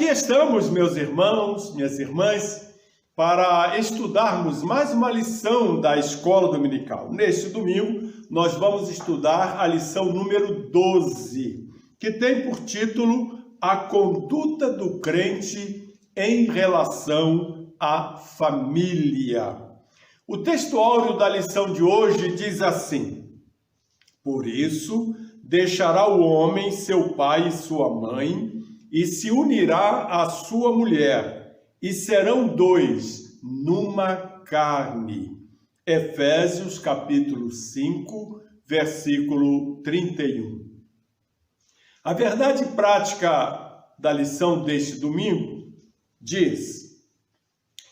Aqui estamos, meus irmãos, minhas irmãs, para estudarmos mais uma lição da Escola Dominical. Neste domingo, nós vamos estudar a lição número 12, que tem por título A Conduta do Crente em Relação à Família. O texto áureo da lição de hoje diz assim: Por isso, deixará o homem seu pai e sua mãe, e se unirá à sua mulher, e serão dois numa carne. Efésios capítulo 5, versículo 31. A verdade prática da lição deste domingo diz: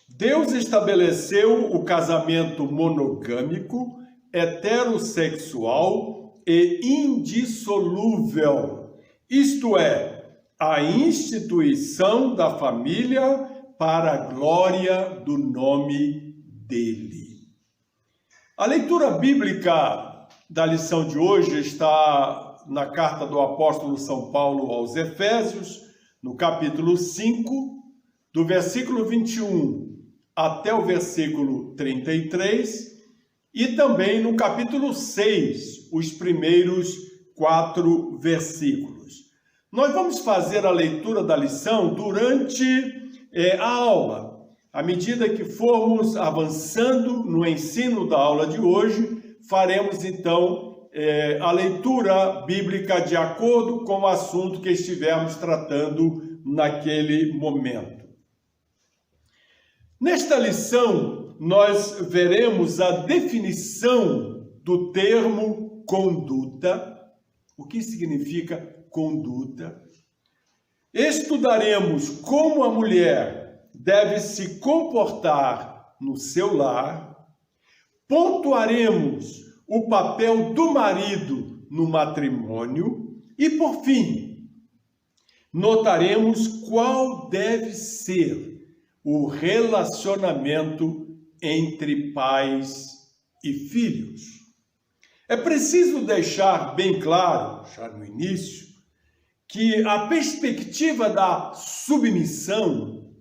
Deus estabeleceu o casamento monogâmico, heterossexual e indissolúvel, isto é, a instituição da família para a glória do nome dele. A leitura bíblica da lição de hoje está na carta do apóstolo São Paulo aos Efésios, no capítulo 5, do versículo 21 até o versículo 33, e também no capítulo 6, os primeiros 4 versículos. Nós vamos fazer a leitura da lição durante a aula. À medida que formos avançando no ensino da aula de hoje, faremos então a leitura bíblica de acordo com o assunto que estivermos tratando naquele momento. Nesta lição, nós veremos a definição do termo conduta. O que significa conduta? Estudaremos como a mulher deve se comportar no seu lar. Pontuaremos o papel do marido no matrimônio. E, por fim, notaremos qual deve ser o relacionamento entre pais e filhos. É preciso deixar bem claro, já no início, que a perspectiva da submissão,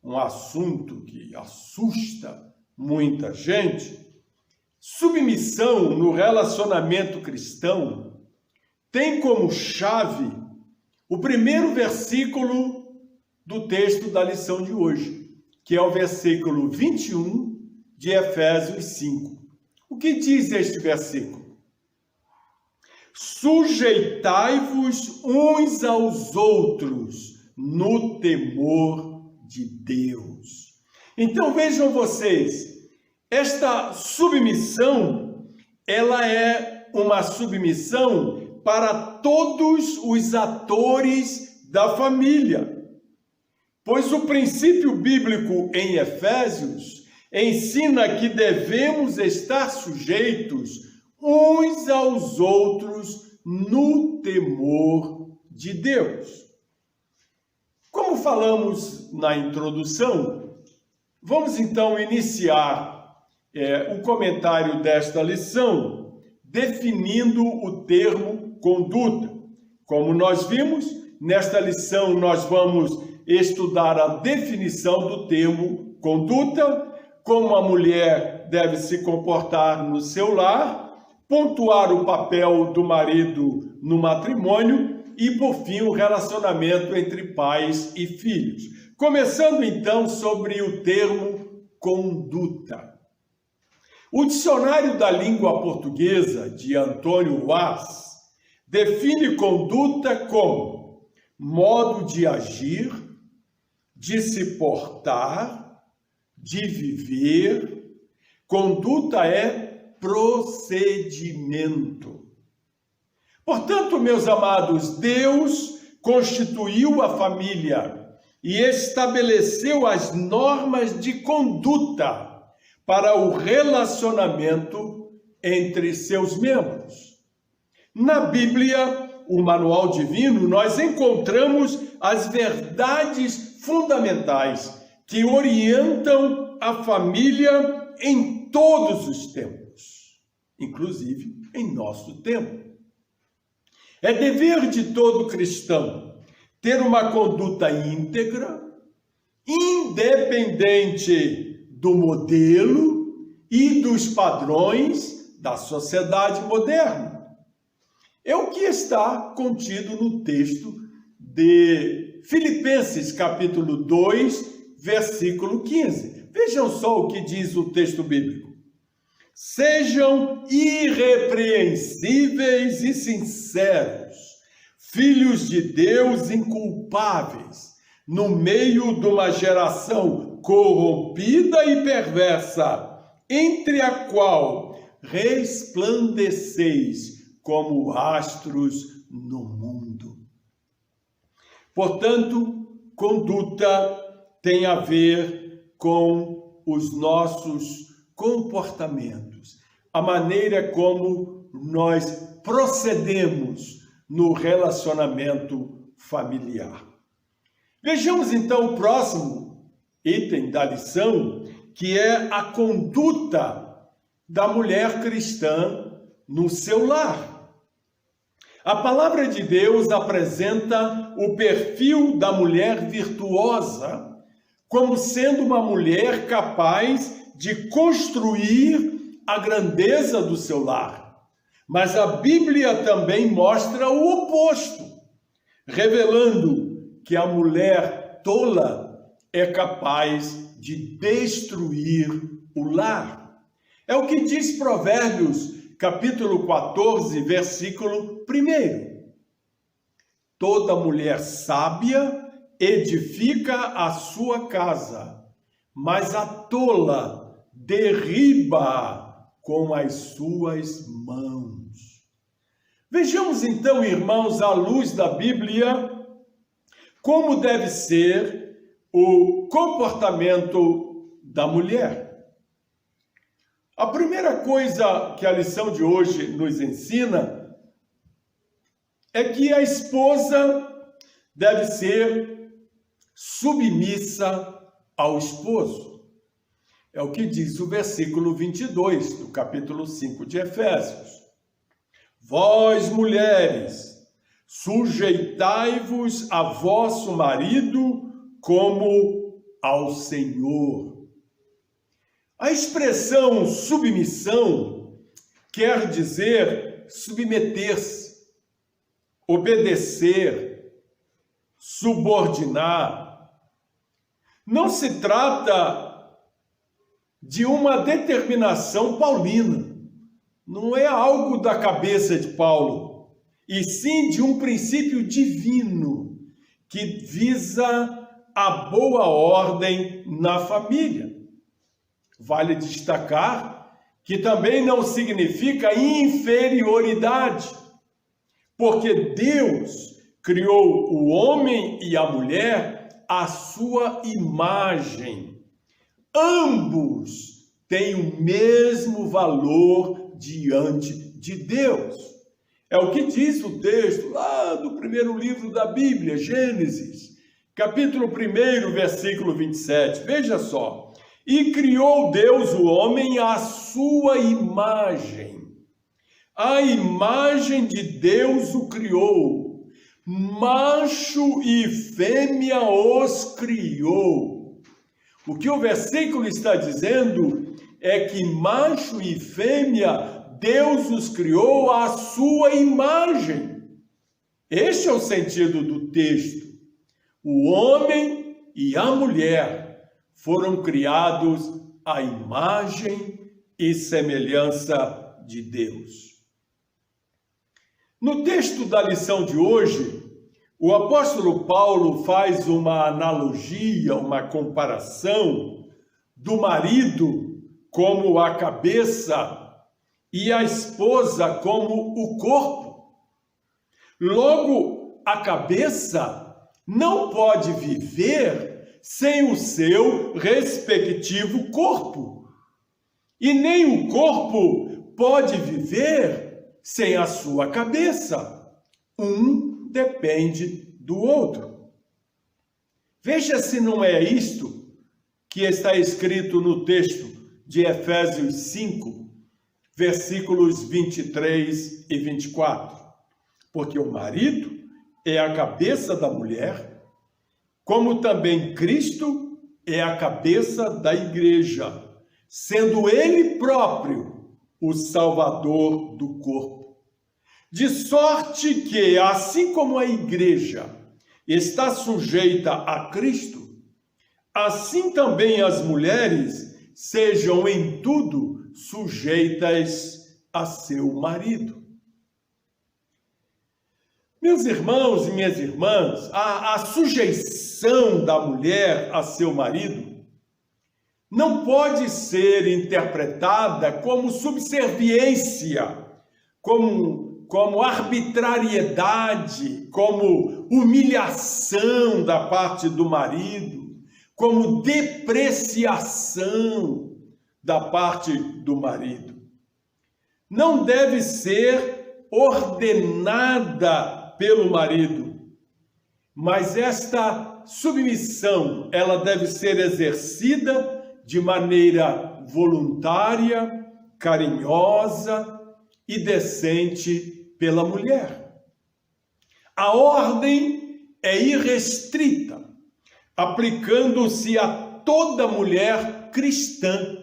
um assunto que assusta muita gente, submissão no relacionamento cristão, tem como chave o primeiro versículo do texto da lição de hoje, que é o versículo 21 de Efésios 5. O que diz este versículo? Sujeitai-vos uns aos outros no temor de Deus. Então vejam vocês, esta submissão, ela é uma submissão para todos os atores da família. Pois o princípio bíblico em Efésios ensina que devemos estar sujeitos uns aos outros no temor de Deus. Como falamos na introdução, vamos então iniciar o comentário desta lição definindo o termo conduta. Como nós vimos, nesta lição nós vamos estudar a definição do termo conduta, como a mulher deve se comportar no seu lar, pontuar o papel do marido no matrimônio e, por fim, o relacionamento entre pais e filhos. Começando, então, sobre o termo conduta. O dicionário da língua portuguesa, de Antônio Vaz, define conduta como modo de agir, de se portar, de viver. Conduta é procedimento. Portanto, meus amados, Deus constituiu a família e estabeleceu as normas de conduta para o relacionamento entre seus membros. Na Bíblia, o Manual Divino, nós encontramos as verdades fundamentais que orientam a família em todos os tempos, inclusive em nosso tempo. É dever de todo cristão ter uma conduta íntegra, independente do modelo e dos padrões da sociedade moderna. É o que está contido no texto de Filipenses, capítulo 2, versículo 15. Vejam só o que diz o texto bíblico. Sejam irrepreensíveis e sinceros, filhos de Deus inculpáveis, no meio de uma geração corrompida e perversa, entre a qual resplandeceis como astros no mundo. Portanto, conduta tem a ver com os nossos comportamentos, a maneira como nós procedemos no relacionamento familiar. Vejamos então o próximo item da lição, que é a conduta da mulher cristã no seu lar. A palavra de Deus apresenta o perfil da mulher virtuosa como sendo uma mulher capaz de construir a grandeza do seu lar. Mas a Bíblia também mostra o oposto, revelando que a mulher tola é capaz de destruir o lar. É o que diz Provérbios, capítulo 14, versículo 1. Toda mulher sábia edifica a sua casa, mas a tola derriba com as suas mãos. Vejamos então, irmãos, à luz da Bíblia, como deve ser o comportamento da mulher. A primeira coisa que a lição de hoje nos ensina é que a esposa deve ser submissa ao esposo. É o que diz o versículo 22 do capítulo 5 de Efésios. Vós, mulheres, sujeitai-vos a vosso marido como ao Senhor. A expressão submissão quer dizer submeter-se, obedecer, subordinar. Não se trata de uma determinação paulina, não é algo da cabeça de Paulo, e sim de um princípio divino que visa a boa ordem na família. Vale destacar que também não significa inferioridade, porque Deus criou o homem e a mulher à sua imagem. Ambos têm o mesmo valor diante de Deus. É o que diz o texto lá do primeiro livro da Bíblia, Gênesis, capítulo 1, versículo 27. Veja só. E criou Deus o homem à sua imagem. A imagem de Deus o criou. Macho e fêmea os criou. O que o versículo está dizendo é que macho e fêmea, Deus os criou à sua imagem. Este é o sentido do texto. O homem e a mulher foram criados à imagem e semelhança de Deus. No texto da lição de hoje, o apóstolo Paulo faz uma analogia, uma comparação do marido como a cabeça e a esposa como o corpo. Logo, a cabeça não pode viver sem o seu respectivo corpo. E nem o corpo pode viver sem a sua cabeça. Um depende do outro. Veja se não é isto que está escrito no texto de Efésios 5, versículos 23 e 24. Porque o marido é a cabeça da mulher, como também Cristo é a cabeça da igreja, sendo ele próprio o Salvador do corpo. De sorte que, assim como a igreja está sujeita a Cristo, assim também as mulheres sejam em tudo sujeitas a seu marido. Meus irmãos e minhas irmãs, a sujeição da mulher a seu marido não pode ser interpretada como subserviência, como arbitrariedade, como humilhação da parte do marido, como depreciação da parte do marido. Não deve ser ordenada pelo marido, mas esta submissão, ela deve ser exercida de maneira voluntária, carinhosa e decente pela mulher. A ordem é irrestrita, aplicando-se a toda mulher cristã,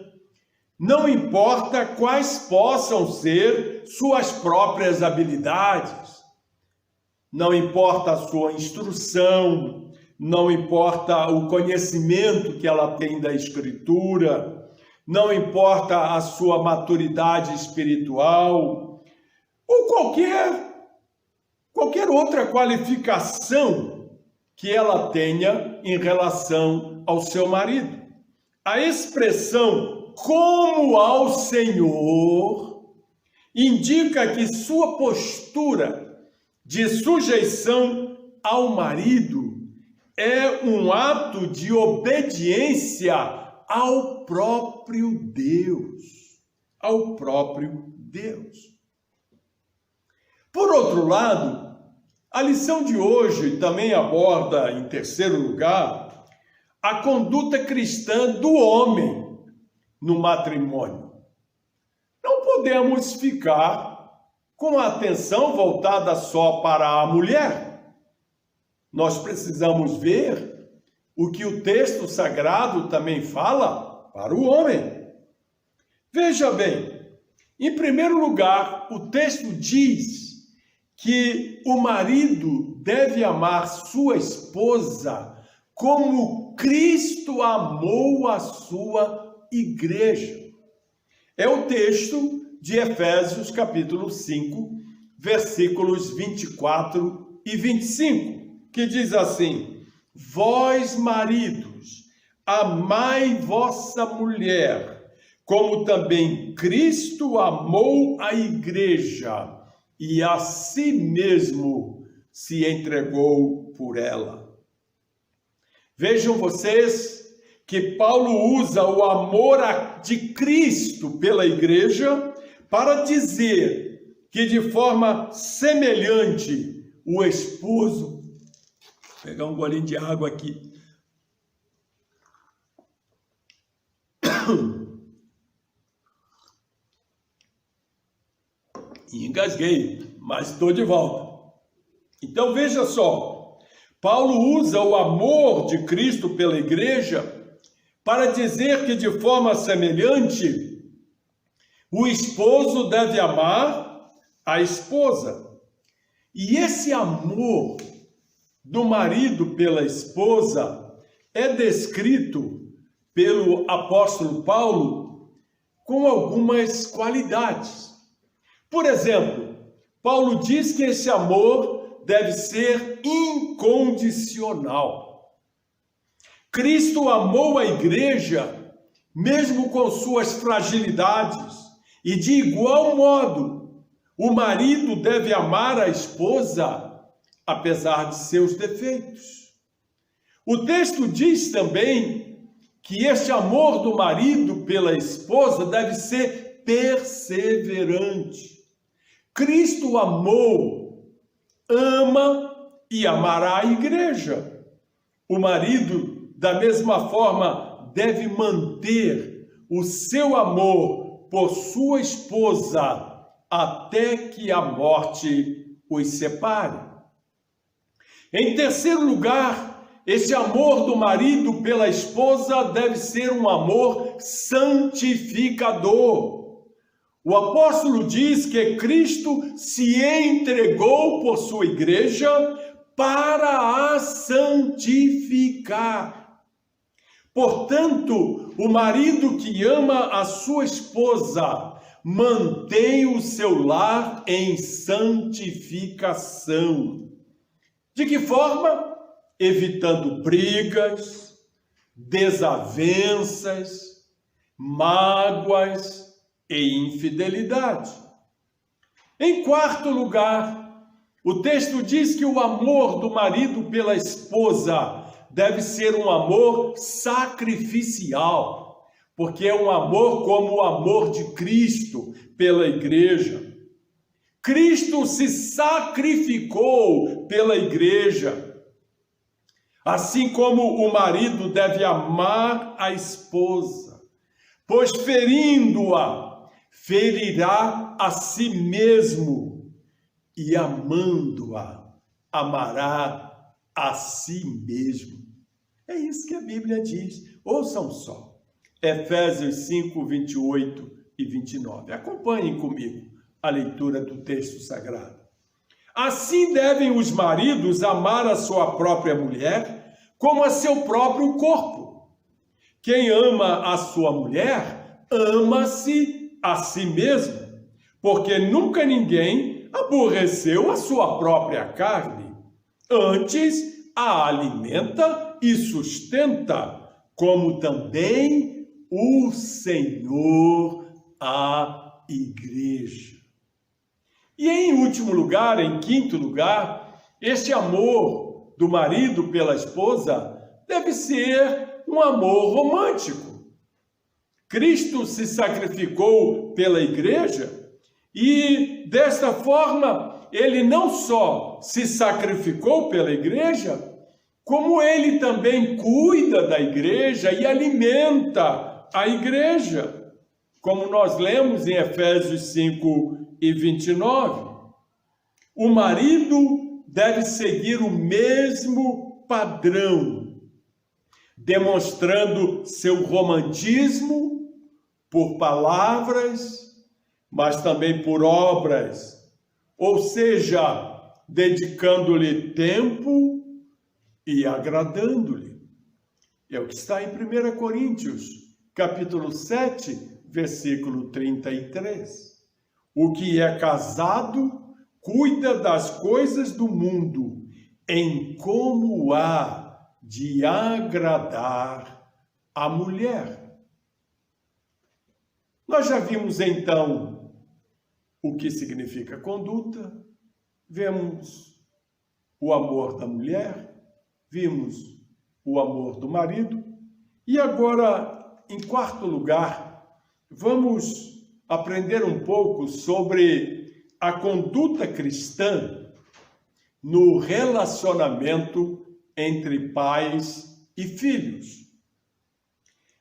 não importa quais possam ser suas próprias habilidades, não importa a sua instrução, não importa o conhecimento que ela tem da Escritura, não importa a sua maturidade espiritual, ou qualquer outra qualificação que ela tenha em relação ao seu marido. A expressão como ao Senhor indica que sua postura de sujeição ao marido é um ato de obediência ao próprio Deus. Ao próprio Deus. Por outro lado, a lição de hoje também aborda, em terceiro lugar, a conduta cristã do homem no matrimônio. Não podemos ficar com a atenção voltada só para a mulher. Nós precisamos ver o que o texto sagrado também fala para o homem. Veja bem, em primeiro lugar, o texto diz que o marido deve amar sua esposa como Cristo amou a sua igreja. É o texto de Efésios capítulo 5, versículos 24 e 25, que diz assim: vós, maridos, amai vossa mulher, como também Cristo amou a igreja e a si mesmo se entregou por ela. Vejam vocês que Paulo usa o amor de Cristo pela igreja para dizer que de forma semelhante o esposo... Vou pegar um golinho de água aqui. Engasguei, mas estou de volta. Então veja só, Paulo usa o amor de Cristo pela igreja para dizer que de forma semelhante o esposo deve amar a esposa. E esse amor do marido pela esposa é descrito pelo apóstolo Paulo com algumas qualidades. Por exemplo, Paulo diz que esse amor deve ser incondicional. Cristo amou a igreja mesmo com suas fragilidades, e de igual modo, o marido deve amar a esposa apesar de seus defeitos. O texto diz também que este amor do marido pela esposa deve ser perseverante. Cristo amou, ama e amará a igreja. O marido, da mesma forma, deve manter o seu amor por sua esposa até que a morte os separe. Em terceiro lugar, esse amor do marido pela esposa deve ser um amor santificador. O apóstolo diz que Cristo se entregou por sua igreja para a santificar. Portanto, o marido que ama a sua esposa mantém o seu lar em santificação. De que forma? Evitando brigas, desavenças, mágoas e infidelidade. Em quarto lugar, o texto diz que o amor do marido pela esposa deve ser um amor sacrificial, porque é um amor como o amor de Cristo pela igreja. Cristo se sacrificou pela igreja, assim como o marido deve amar a esposa, pois ferindo-a, ferirá a si mesmo, e amando-a, amará a si mesmo. É isso que a Bíblia diz. Ouçam só, Efésios 5, 28 e 29. Acompanhem comigo a leitura do texto sagrado. Assim devem os maridos amar a sua própria mulher como a seu próprio corpo. Quem ama a sua mulher, ama-se a si mesmo, porque nunca ninguém aborreceu a sua própria carne. Antes, a alimenta e sustenta, como também o Senhor a igreja. E em último lugar, em quinto lugar, este amor do marido pela esposa deve ser um amor romântico. Cristo se sacrificou pela igreja e, desta forma, ele não só se sacrificou pela igreja, como ele também cuida da igreja e alimenta a igreja, como nós lemos em Efésios 5 e 29. O marido deve seguir o mesmo padrão, demonstrando seu romantismo por palavras, mas também por obras, ou seja, dedicando-lhe tempo e agradando-lhe. É o que está em 1 Coríntios, capítulo 7, versículo 33. O que é casado cuida das coisas do mundo, em como há de agradar a mulher. Nós já vimos então o que significa conduta, vemos o amor da mulher, vimos o amor do marido, e agora, em quarto lugar, vamos aprender um pouco sobre a conduta cristã no relacionamento entre pais e filhos.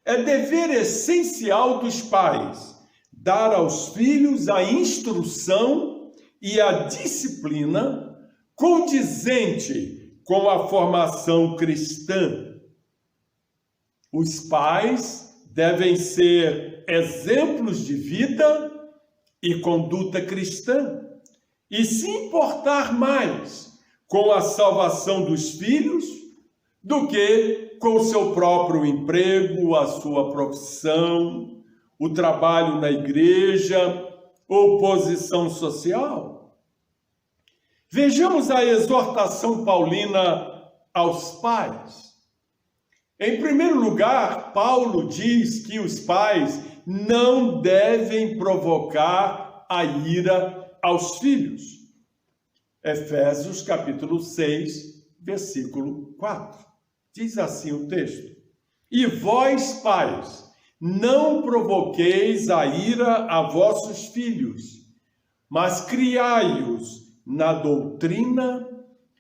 É dever essencial dos pais dar aos filhos a instrução e a disciplina condizente com a formação cristã. Os pais devem ser exemplos de vida e conduta cristã, e se importar mais com a salvação dos filhos do que com o seu próprio emprego, a sua profissão, o trabalho na igreja ou posição social. Vejamos a exortação paulina aos pais. Em primeiro lugar, Paulo diz que os pais não devem provocar a ira aos filhos. Efésios capítulo 6, versículo 4. Diz assim o texto: E vós, pais, não provoqueis a ira a vossos filhos, mas criai-os na doutrina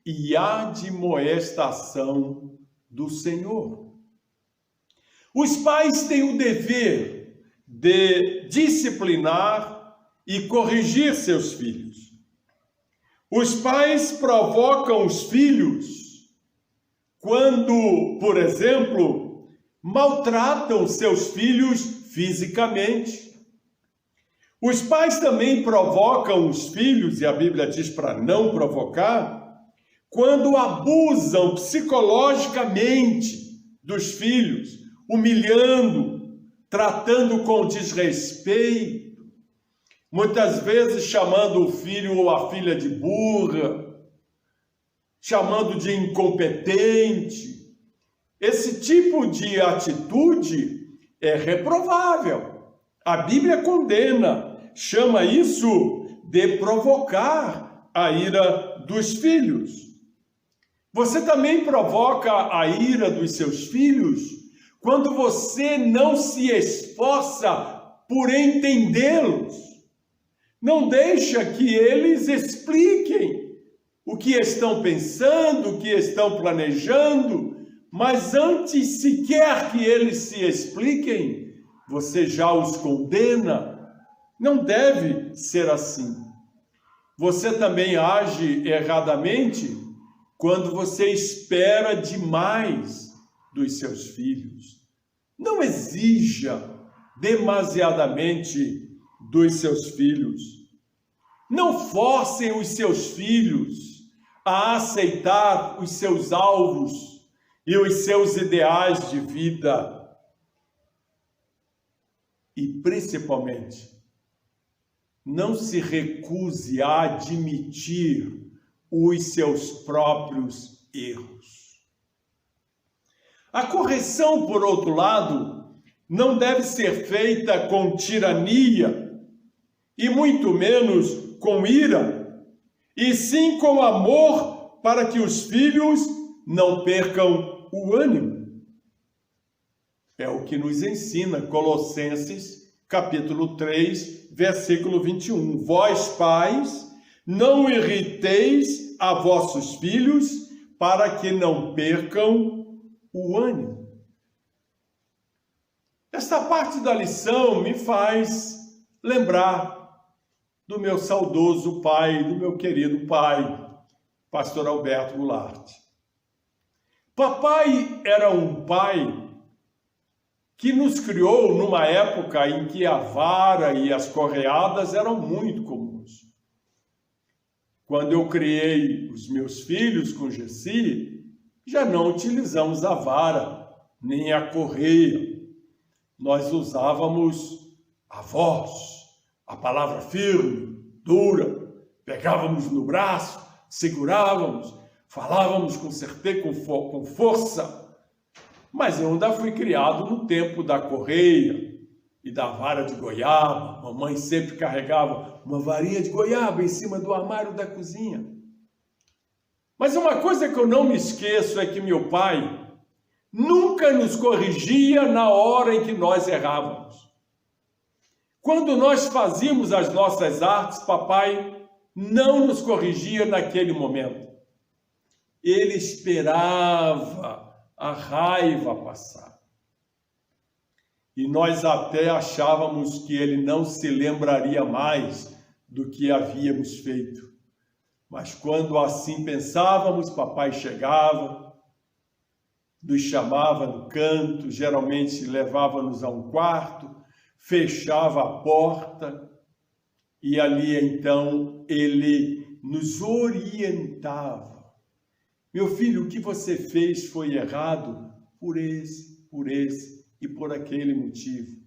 e admoestação do Senhor. Os pais têm o dever de disciplinar e corrigir seus filhos. Os pais provocam os filhos quando, por exemplo, maltratam seus filhos fisicamente. Os pais também provocam os filhos, e a Bíblia diz para não provocar, quando abusam psicologicamente dos filhos, humilhando, tratando com desrespeito, muitas vezes chamando o filho ou a filha de burra, chamando de incompetente. Esse tipo de atitude é reprovável. A Bíblia condena, chama isso de provocar a ira dos filhos. Você também provoca a ira dos seus filhos quando você não se esforça por entendê-los. Não deixa que eles expliquem o que estão pensando, o que estão planejando, mas antes sequer que eles se expliquem, você já os condena. Não deve ser assim. Você também age erradamente quando você espera demais dos seus filhos. Não exija demasiadamente dos seus filhos. Não forcem os seus filhos a aceitar os seus alvos e os seus ideais de vida. E, principalmente, não se recuse a admitir os seus próprios erros. A correção, por outro lado, não deve ser feita com tirania e muito menos com ira, e sim com amor para que os filhos não percam o ânimo. É o que nos ensina Colossenses, capítulo 3, versículo 21. Vós, pais, não irriteis a vossos filhos para que não percam o ânimo. Esta parte da lição me faz lembrar do meu saudoso pai, do meu querido pai, pastor Alberto Goulart. Papai era um pai que nos criou numa época em que a vara e as correadas eram muito comuns. Quando eu criei os meus filhos com Gessi, já não utilizamos a vara, nem a correia. Nós usávamos a voz, a palavra firme, dura, pegávamos no braço, segurávamos, falávamos com certeza, com força. Mas eu ainda fui criado no tempo da correia e da vara de goiaba. Mamãe sempre carregava uma varinha de goiaba em cima do armário da cozinha. Mas uma coisa que eu não me esqueço é que meu pai nunca nos corrigia na hora em que nós errávamos. Quando nós fazíamos as nossas artes, papai não nos corrigia naquele momento. Ele esperava a raiva passar. E nós até achávamos que ele não se lembraria mais do que havíamos feito. Mas quando assim pensávamos, papai chegava, nos chamava no canto, geralmente levava-nos a um quarto, fechava a porta e ali então ele nos orientava. Meu filho, o que você fez foi errado por esse e por aquele motivo.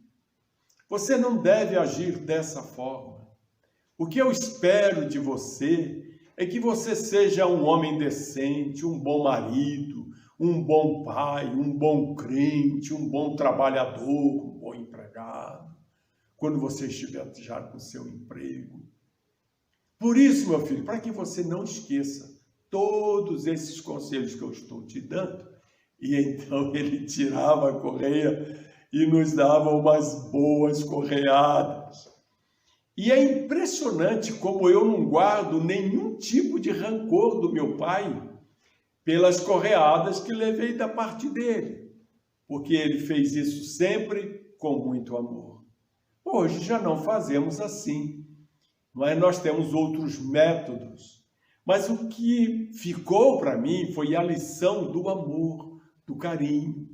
Você não deve agir dessa forma. O que eu espero de você é que você seja um homem decente, um bom marido, um bom pai, um bom crente, um bom trabalhador, um bom empregado, quando você estiver já com seu emprego. Por isso, meu filho, para que você não esqueça todos esses conselhos que eu estou te dando, e então ele tirava a correia e nos dava umas boas correadas. E é impressionante como eu não guardo nenhum tipo de rancor do meu pai pelas correadas que levei da parte dele, porque ele fez isso sempre com muito amor. Hoje já não fazemos assim, mas nós temos outros métodos. Mas o que ficou para mim foi a lição do amor, do carinho,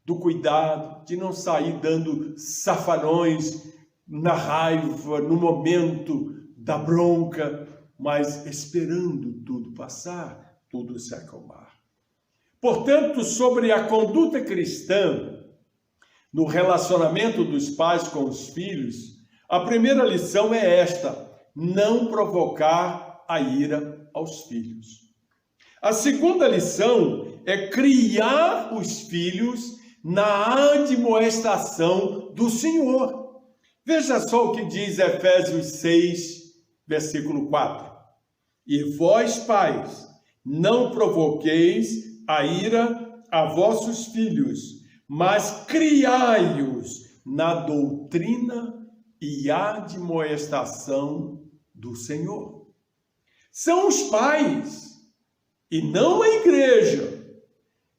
do cuidado, de não sair dando safanões na raiva, no momento da bronca, mas esperando tudo passar, tudo se acalmar. Portanto, sobre a conduta cristã, no relacionamento dos pais com os filhos, a primeira lição é esta: não provocar a ira aos filhos. A segunda lição é criar os filhos na admoestação do Senhor. Veja só o que diz Efésios 6, versículo 4. E vós, pais, não provoqueis a ira a vossos filhos, mas criai-os na doutrina e admoestação do Senhor. São os pais, e não a igreja,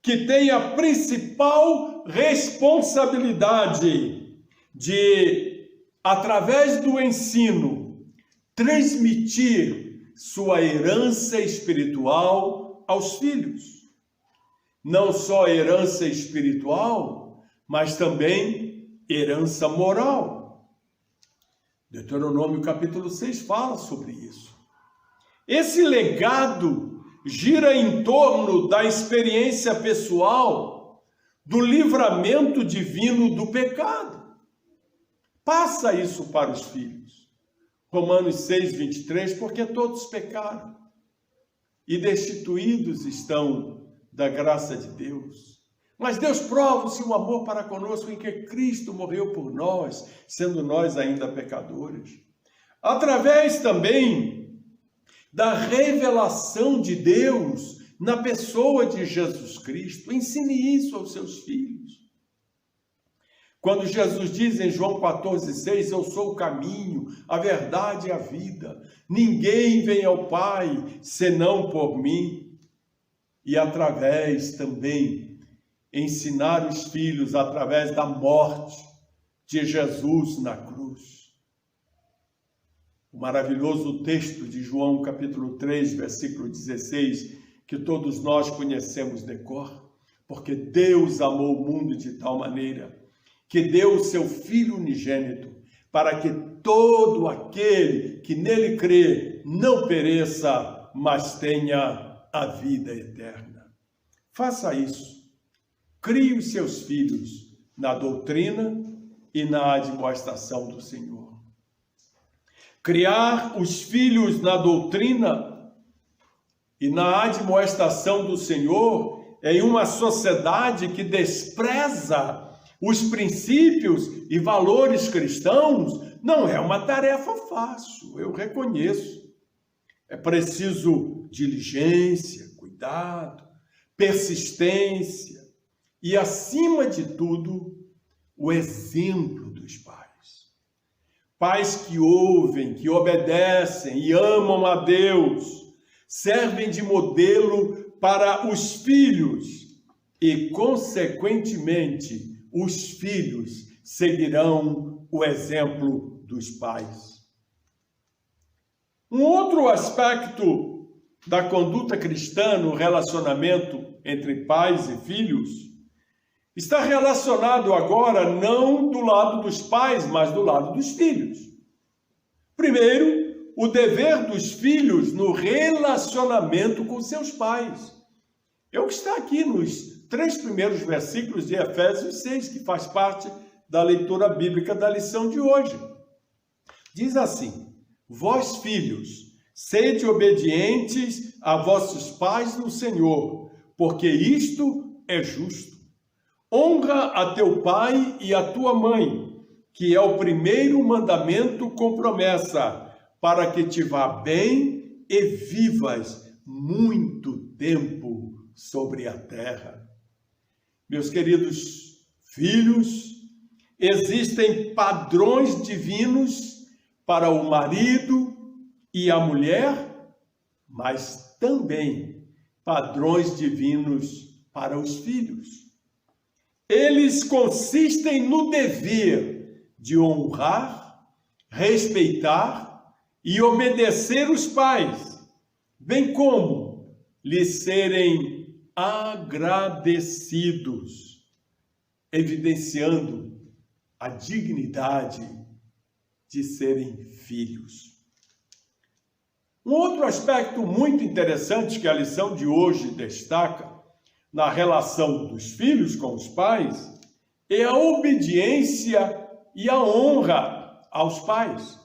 que tem a principal responsabilidade de, através do ensino, transmitir sua herança espiritual aos filhos. Não só herança espiritual, mas também herança moral. Deuteronômio capítulo 6 fala sobre isso. Esse legado gira em torno da experiência pessoal, do livramento divino do pecado. Passa isso para os filhos. Romanos 6, 23, porque todos pecaram e destituídos estão da graça de Deus. Mas Deus prova o seu amor para conosco em que Cristo morreu por nós, sendo nós ainda pecadores. Através também da revelação de Deus na pessoa de Jesus Cristo. Ensine isso aos seus filhos. Quando Jesus diz em João 14,6, eu sou o caminho, a verdade e a vida. Ninguém vem ao Pai senão por mim. E através também ensinar os filhos através da morte de Jesus na cruz. O maravilhoso texto de João capítulo 3, versículo 16, que todos nós conhecemos de cor, porque Deus amou o mundo de tal maneira que deu o seu Filho unigênito, para que todo aquele que nele crê não pereça, mas tenha a vida eterna. Faça isso. Crie os seus filhos na doutrina e na admoestação do Senhor. Criar os filhos na doutrina e na admoestação do Senhor em uma sociedade que despreza os princípios e valores cristãos não é uma tarefa fácil, eu reconheço. É preciso diligência, cuidado, persistência e, acima de tudo, o exemplo dos pais. Pais que ouvem, que obedecem e amam a Deus, servem de modelo para os filhos e, consequentemente, os filhos seguirão o exemplo dos pais. Um outro aspecto da conduta cristã no relacionamento entre pais e filhos está relacionado agora não do lado dos pais, mas do lado dos filhos. Primeiro, o dever dos filhos no relacionamento com seus pais. É o que está aqui nos 3 primeiros versículos de Efésios 6, que faz parte da leitura bíblica da lição de hoje. Diz assim: vós, filhos, sede obedientes a vossos pais no Senhor, porque isto é justo. Honra a teu pai e a tua mãe, que é o primeiro mandamento com promessa, para que te vá bem e vivas muito tempo sobre a terra. Meus queridos filhos, existem padrões divinos para o marido e a mulher, mas também padrões divinos para os filhos. Eles consistem no dever de honrar, respeitar e obedecer os pais, bem como lhes serem agradecidos, evidenciando a dignidade de serem filhos. Um outro aspecto muito interessante que a lição de hoje destaca na relação dos filhos com os pais é a obediência e a honra aos pais.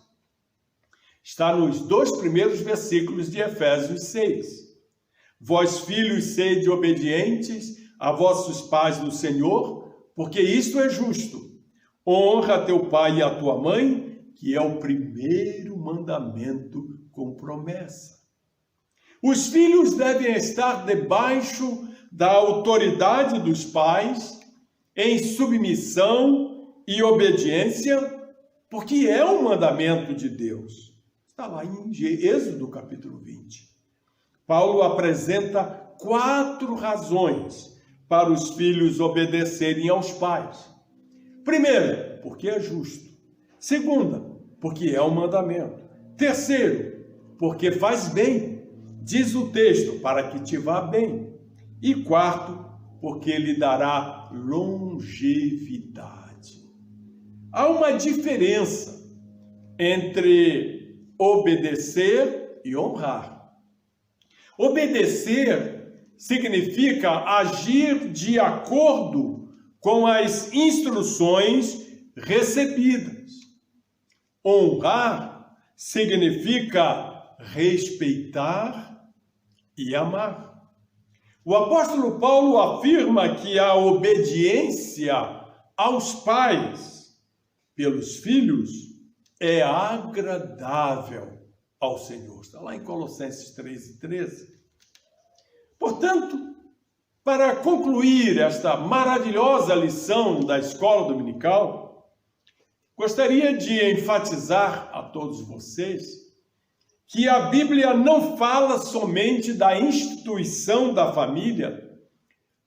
Está nos 2 primeiros versículos de Efésios 6. Vós, filhos, sede obedientes a vossos pais no Senhor, porque isto é justo. Honra teu pai e a tua mãe, que é o primeiro mandamento com promessa. Os filhos devem estar debaixo da autoridade dos pais, em submissão e obediência, porque é um mandamento de Deus. Está lá em Êxodo capítulo 20. Paulo apresenta 4 razões para os filhos obedecerem aos pais. Primeiro, porque é justo. Segunda, porque é um mandamento. Terceiro, porque faz bem, diz o texto, para que te vá bem. E quarto, porque lhe dará longevidade. Há uma diferença entre obedecer e honrar. Obedecer significa agir de acordo com as instruções recebidas. Honrar significa respeitar e amar. O apóstolo Paulo afirma que a obediência aos pais pelos filhos é agradável ao Senhor. Está lá em Colossenses 3:13. Portanto, para concluir esta maravilhosa lição da escola dominical, gostaria de enfatizar a todos vocês que a Bíblia não fala somente da instituição da família,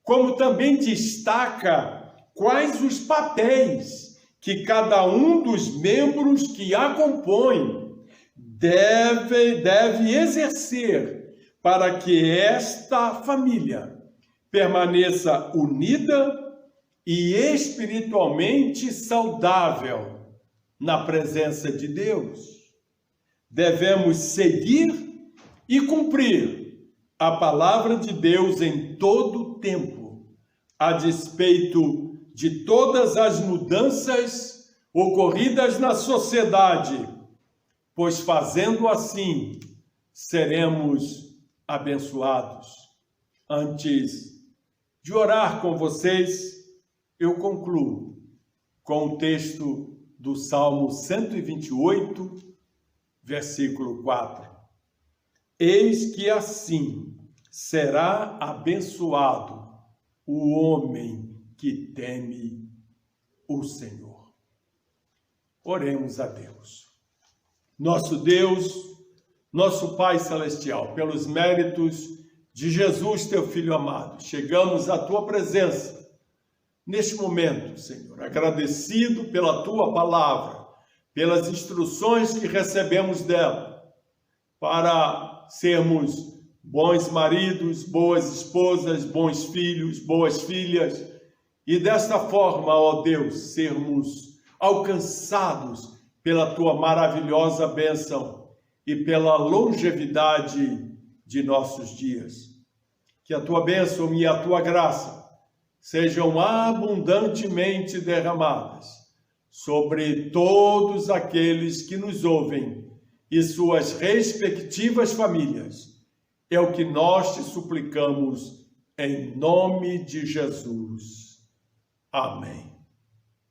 como também destaca quais os papéis que cada um dos membros que a compõem deve exercer para que esta família permaneça unida e espiritualmente saudável na presença de Deus. Devemos seguir e cumprir a palavra de Deus em todo o tempo, a despeito de todas as mudanças ocorridas na sociedade, pois fazendo assim, seremos abençoados. Antes de orar com vocês, eu concluo com o texto do Salmo 128, versículo 4. Eis que assim será abençoado o homem que teme o Senhor. Oremos a Deus. Nosso Deus, nosso Pai Celestial, pelos méritos de Jesus, teu Filho amado, chegamos à tua presença neste momento, Senhor, agradecido pela tua palavra, pelas instruções que recebemos dela, para sermos bons maridos, boas esposas, bons filhos, boas filhas, e desta forma, ó Deus, sermos alcançados pela tua maravilhosa bênção e pela longevidade de nossos dias. Que a tua bênção e a tua graça sejam abundantemente derramadas sobre todos aqueles que nos ouvem e suas respectivas famílias. É o que nós te suplicamos em nome de Jesus. Amém.